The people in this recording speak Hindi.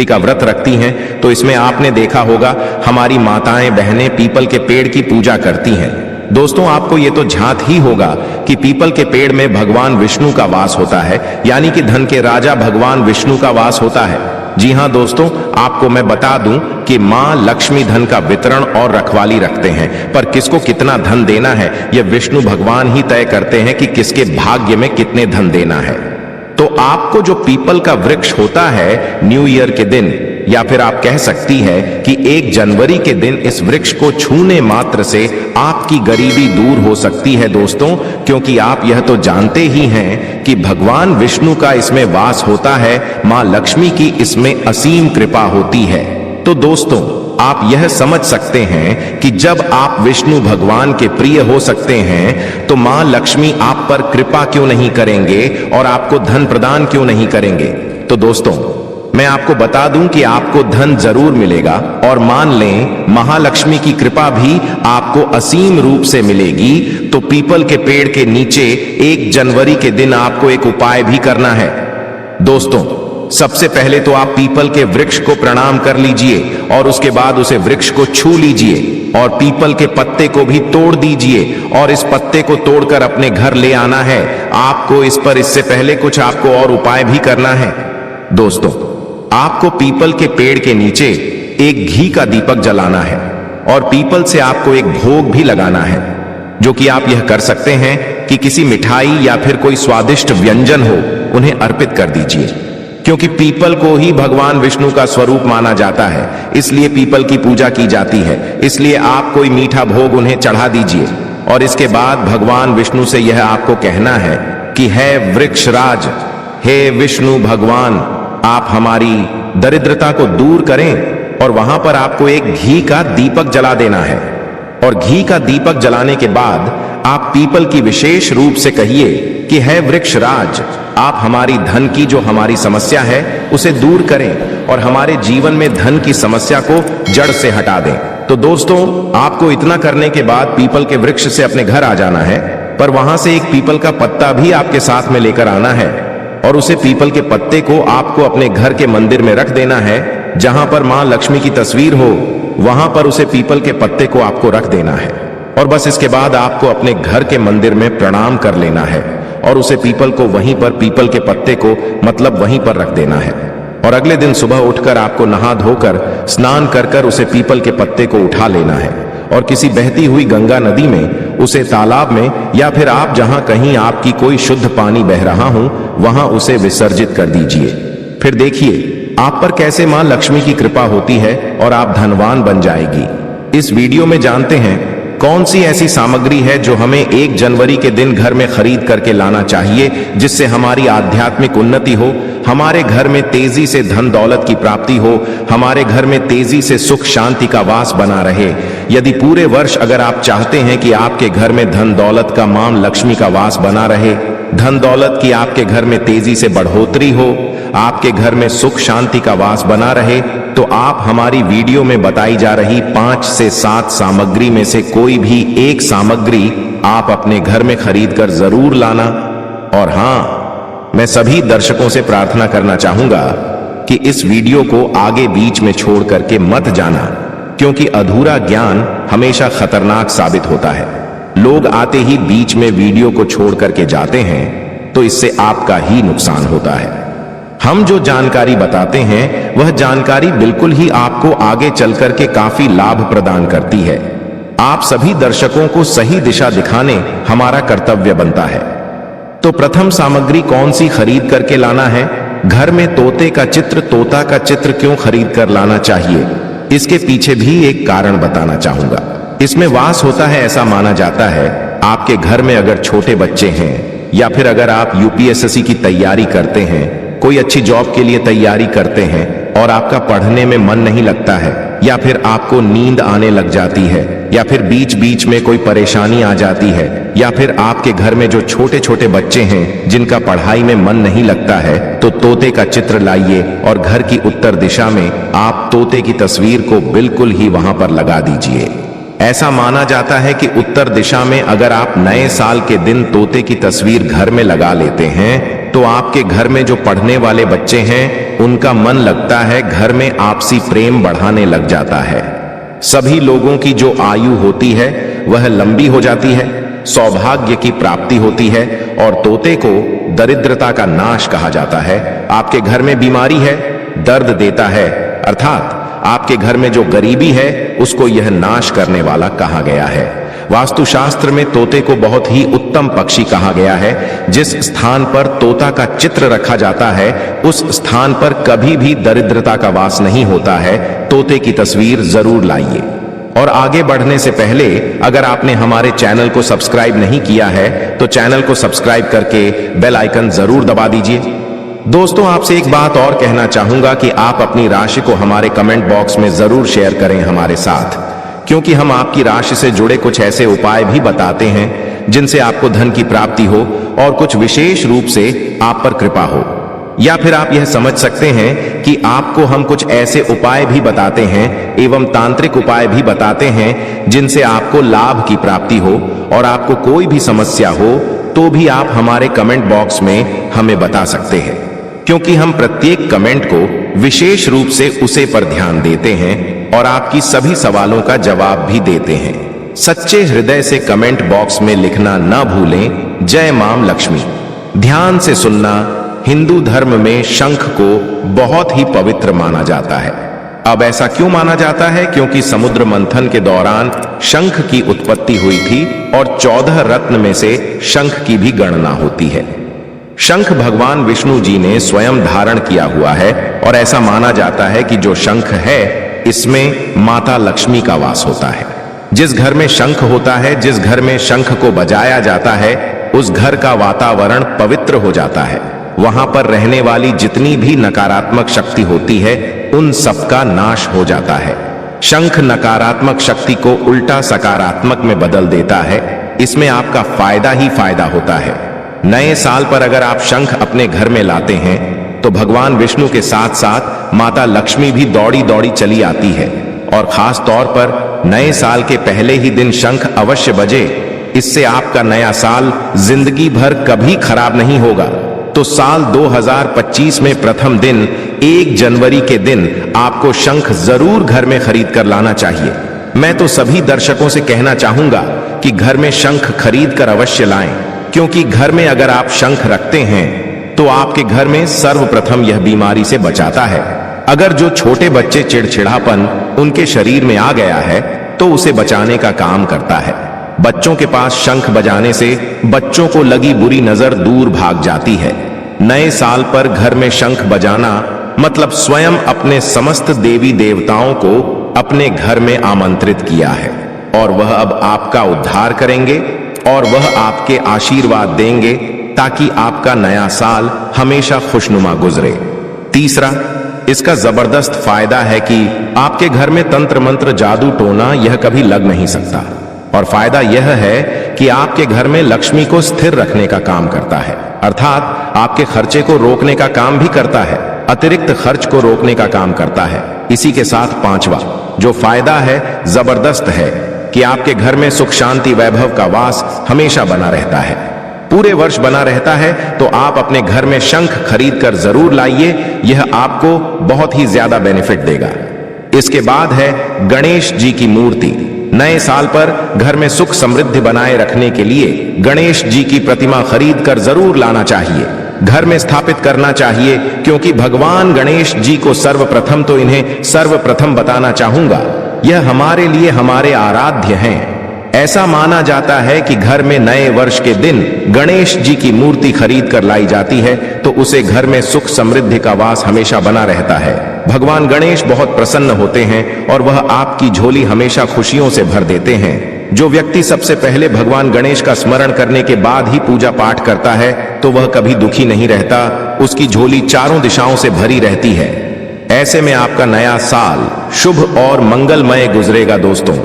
शिवरात्रि का व्रत रखती हैं, तो इसमें आपने देखा होगा हमारी माताएं बहनें पीपल के पेड़ की पूजा करती हैं। दोस्तों, आपको ये तो झांत ही होगा कि पीपल के पेड़ में भगवान विष्णु का वास होता है, यानी कि धन के राजा भगवान विष्णु का वास होता है। जी हां दोस्तों, आपको मैं बता दूं कि मां लक्ष्मी धन का वितरण और रखवाली रखते हैं, पर किसको कितना धन देना है यह विष्णु भगवान ही तय करते हैं कि किसके भाग्य में कितने धन देना है। तो आपको जो पीपल का वृक्ष होता है, न्यू ईयर के दिन या फिर आप कह सकती है कि 1 जनवरी के दिन इस वृक्ष को छूने मात्र से आपकी गरीबी दूर हो सकती है दोस्तों, क्योंकि आप यह तो जानते ही हैं कि भगवान विष्णु का इसमें वास होता है, मां लक्ष्मी की इसमें असीम कृपा होती है। तो दोस्तों, आप यह समझ सकते हैं कि जब आप विष्णु भगवान के प्रिय हो सकते हैं तो मां लक्ष्मी आप पर कृपा क्यों नहीं करेंगे और आपको धन प्रदान क्यों नहीं करेंगे। तो दोस्तों, मैं आपको बता दूं कि आपको धन जरूर मिलेगा, और मान लें महालक्ष्मी की कृपा भी आपको असीम रूप से मिलेगी, तो पीपल के पेड़ के नीचे 1 जनवरी के दिन आपको एक उपाय भी करना है। दोस्तों, सबसे पहले तो आप पीपल के वृक्ष को प्रणाम कर लीजिए और उसके बाद उसे वृक्ष को छू लीजिए और पीपल के पत्ते को भी तोड़ दीजिए और इस पत्ते को तोड़कर अपने घर ले आना है। आपको इससे पहले कुछ आपको और उपाय भी करना है। दोस्तों, आपको पीपल के पेड़ के नीचे एक घी का दीपक जलाना है और पीपल से आपको एक भोग भी लगाना है, जो कि आप यह कर सकते हैं कि किसी मिठाई या फिर कोई स्वादिष्ट व्यंजन हो उन्हें अर्पित कर दीजिए, क्योंकि पीपल को ही भगवान विष्णु का स्वरूप माना जाता है, इसलिए पीपल की पूजा की जाती है। इसलिए आप कोई मीठा भोग उन्हें चढ़ा दीजिए और इसके बाद भगवान विष्णु से यह आपको कहना है कि हे वृक्षराज, हे विष्णु भगवान, आप हमारी दरिद्रता को दूर करें। और वहां पर आपको एक घी का दीपक जला देना है और घी का दीपक जलाने के बाद आप पीपल की विशेष रूप से कहिए कि हे वृक्षराज, आप हमारी धन की जो हमारी समस्या है उसे दूर करें और हमारे जीवन में धन की समस्या को जड़ से हटा दें। तो दोस्तों, आपको इतना करने के बाद पीपल के वृक्ष से अपने घर आ जाना है, पर वहां से एक पीपल का पत्ता भी आपके साथ में लेकर आना है और उसे पीपल के पत्ते को आपको अपने घर के मंदिर में रख देना है। जहां पर मां लक्ष्मी की तस्वीर हो वहां पर उसे पीपल के पत्ते को आपको रख देना है और बस इसके बाद आपको अपने घर के मंदिर में प्रणाम कर लेना है और उसे पीपल को वहीं पर पीपल के पत्ते को मतलब वहीं पर रख देना है। और अगले दिन सुबह उठकर आपको नहा धोकर स्नान कर कर उसे पीपल के पत्ते को उठा लेना है और किसी बहती हुई गंगा नदी में, उसे तालाब में, या फिर आप जहां कहीं आपकी कोई शुद्ध पानी बह रहा हो वहां उसे विसर्जित कर दीजिए। फिर देखिए आप पर कैसे मां लक्ष्मी की कृपा होती है और आप धनवान बन जाएगी। इस वीडियो में जानते हैं कौन सी ऐसी सामग्री है जो हमें 1 जनवरी के दिन घर में खरीद करके लाना चाहिए, जिससे हमारी आध्यात्मिक उन्नति हो, हमारे घर में तेजी से धन दौलत की प्राप्ति हो, हमारे घर में तेजी से सुख शांति का वास बना रहे। यदि पूरे वर्ष अगर आप चाहते हैं कि आपके घर में धन दौलत का, मां लक्ष्मी का वास बना रहे, धन दौलत की आपके घर में तेजी से बढ़ोतरी हो, आपके घर में सुख शांति का वास बना रहे, तो आप हमारी वीडियो में बताई जा रही 5 से 7 सामग्री में से कोई भी एक सामग्री आप अपने घर में खरीद कर जरूर लाना। और हां, मैं सभी दर्शकों से प्रार्थना करना चाहूंगा कि इस वीडियो को आगे बीच में छोड़ करके मत जाना, क्योंकि अधूरा ज्ञान हमेशा खतरनाक साबित होता है। लोग आते ही बीच में वीडियो को छोड़ करके जाते हैं, तो इससे आपका ही नुकसान होता है। हम जो जानकारी बताते हैं वह जानकारी बिल्कुल ही आपको आगे चल करके काफी लाभ प्रदान करती है। आप सभी दर्शकों को सही दिशा दिखाने हमारा कर्तव्य बनता है। तो प्रथम सामग्री कौन सी खरीद करके लाना है? घर में तोते का चित्र, तोता का चित्र क्यों खरीद कर लाना चाहिए, इसके पीछे भी एक कारण बताना चाहूंगा। इसमें वास होता है, ऐसा माना जाता है। आपके घर में अगर छोटे बच्चे हैं या फिर अगर आप यूपीएससी की तैयारी करते हैं, कोई अच्छी जॉब के लिए तैयारी करते हैं और आपका पढ़ने में मन नहीं लगता है, या फिर आपको नींद आने लग जाती है, या फिर बीच बीच में कोई परेशानी आ जाती है, या फिर आपके घर में जो छोटे छोटे बच्चे हैं जिनका पढ़ाई में मन नहीं लगता है, तो तोते का चित्र लाइए और घर की उत्तर दिशा में आप तोते की तस्वीर को बिल्कुल ही वहां पर लगा दीजिए। ऐसा माना जाता है कि उत्तर दिशा में अगर आप नए साल के दिन तोते की तस्वीर घर में लगा लेते हैं तो आपके घर में जो पढ़ने वाले बच्चे हैं उनका मन लगता है, घर में आपसी प्रेम बढ़ाने लग जाता है। सभी लोगों की जो आयु होती है वह लंबी हो जाती है, सौभाग्य की प्राप्ति होती है और तोते को दरिद्रता का नाश कहा जाता है। आपके घर में बीमारी है, दर्द देता है, अर्थात आपके घर में जो गरीबी है उसको यह नाश करने वाला कहा गया है। वास्तुशास्त्र में तोते को बहुत ही उत्तम पक्षी कहा गया है। जिस स्थान पर तोता का चित्र रखा जाता है उस स्थान पर कभी भी दरिद्रता का वास नहीं होता है। तोते की तस्वीर जरूर लाइए। और आगे बढ़ने से पहले अगर आपने हमारे चैनल को सब्सक्राइब नहीं किया है तो चैनल को सब्सक्राइब करके बेल आइकन जरूर दबा दीजिए। दोस्तों, आपसे एक बात और कहना चाहूंगा कि आप अपनी राशि को हमारे कमेंट बॉक्स में जरूर शेयर करें हमारे साथ, क्योंकि हम आपकी राशि से जुड़े कुछ ऐसे उपाय भी बताते हैं जिनसे आपको धन की प्राप्ति हो और कुछ विशेष रूप से आप पर कृपा हो। या फिर आप यह समझ सकते हैं कि आपको हम कुछ ऐसे उपाय भी बताते हैं एवं तांत्रिक उपाय भी बताते हैं जिनसे आपको लाभ की प्राप्ति हो और आपको कोई भी समस्या हो तो भी आप हमारे कमेंट बॉक्स में हमें बता सकते हैं, क्योंकि हम प्रत्येक कमेंट को विशेष रूप से उसे पर ध्यान देते हैं और आपकी सभी सवालों का जवाब भी देते हैं। सच्चे हृदय से कमेंट बॉक्स में लिखना न भूलें, जय मां लक्ष्मी। ध्यान से सुनना, हिंदू धर्म में शंख को बहुत ही पवित्र माना जाता है। अब ऐसा क्यों माना जाता है? क्योंकि समुद्र मंथन के दौरान शंख की उत्पत्ति हुई थी और 14 रत्न में से शंख की भी गणना होती है। शंख भगवान विष्णु जी ने स्वयं धारण किया हुआ है और ऐसा माना जाता है कि जो शंख है इसमें माता लक्ष्मी का वास होता है। जिस घर में शंख होता है, जिस घर में शंख को बजाया जाता है, उस घर का वातावरण पवित्र हो जाता है। वहां पर रहने वाली जितनी भी नकारात्मक शक्ति होती है उन सबका नाश हो जाता है। शंख नकारात्मक शक्ति को उल्टा सकारात्मक में बदल देता है। इसमें आपका फायदा ही फायदा होता है। नए साल पर अगर आप शंख अपने घर में लाते हैं तो भगवान विष्णु के साथ साथ माता लक्ष्मी भी दौड़ी दौड़ी चली आती है। और खास तौर पर नए साल के पहले ही दिन शंख अवश्य बजे। इससे आपका नया साल जिंदगी भर कभी खराब नहीं होगा। तो साल 2025 में प्रथम दिन 1 जनवरी के दिन आपको शंख जरूर घर में खरीद कर लाना चाहिए। मैं तो सभी दर्शकों से कहना चाहूंगा कि घर में शंख खरीद कर अवश्य लाएं, क्योंकि घर में अगर आप शंख रखते हैं तो आपके घर में सर्वप्रथम यह बीमारी से बचाता है। अगर जो छोटे बच्चे चिड़चिड़ापन उनके शरीर में आ गया है तो उसे बचाने का काम करता है। बच्चों के पास शंख बजाने से बच्चों को लगी बुरी नजर दूर भाग जाती है। नए साल पर घर में शंख बजाना मतलब स्वयं अपने समस्त देवी देवताओं को अपने घर में आमंत्रित किया है और वह अब आपका उद्धार करेंगे और वह आपके आशीर्वाद देंगे ताकि आपका नया साल हमेशा खुशनुमा गुजरे। तीसरा, इसका जबरदस्त फायदा है कि आपके घर में तंत्र मंत्र जादू टोना यह कभी लग नहीं सकता। और फायदा यह है कि आपके घर में लक्ष्मी को स्थिर रखने का काम करता है, अर्थात आपके खर्चे को रोकने का काम भी करता है, अतिरिक्त खर्च को रोकने का काम करता है। इसी के साथ पांचवा जो फायदा है जबरदस्त है कि आपके घर में सुख शांति वैभव का वास हमेशा बना रहता है, पूरे वर्ष बना रहता है। तो आप अपने घर में शंख खरीद कर जरूर लाइए, यह आपको बहुत ही ज्यादा बेनिफिट देगा। इसके बाद है गणेश जी की मूर्ति। नए साल पर घर में सुख समृद्धि बनाए रखने के लिए गणेश जी की प्रतिमा खरीद कर जरूर लाना चाहिए, घर में स्थापित करना चाहिए, क्योंकि भगवान गणेश जी को सर्वप्रथम तो इन्हें सर्वप्रथम बताना चाहूंगा, यह हमारे लिए हमारे आराध्य हैं। ऐसा माना जाता है कि घर में नए वर्ष के दिन गणेश जी की मूर्ति खरीद कर लाई जाती है तो उसे घर में सुख समृद्धि का वास हमेशा बना रहता है। भगवान गणेश बहुत प्रसन्न होते हैं और वह आपकी झोली हमेशा खुशियों से भर देते हैं। जो व्यक्ति सबसे पहले भगवान गणेश का स्मरण करने के बाद ही पूजा पाठ करता है तो वह कभी दुखी नहीं रहता, उसकी झोली चारों दिशाओं से भरी रहती है। ऐसे में आपका नया साल शुभ और मंगलमय गुजरेगा दोस्तों।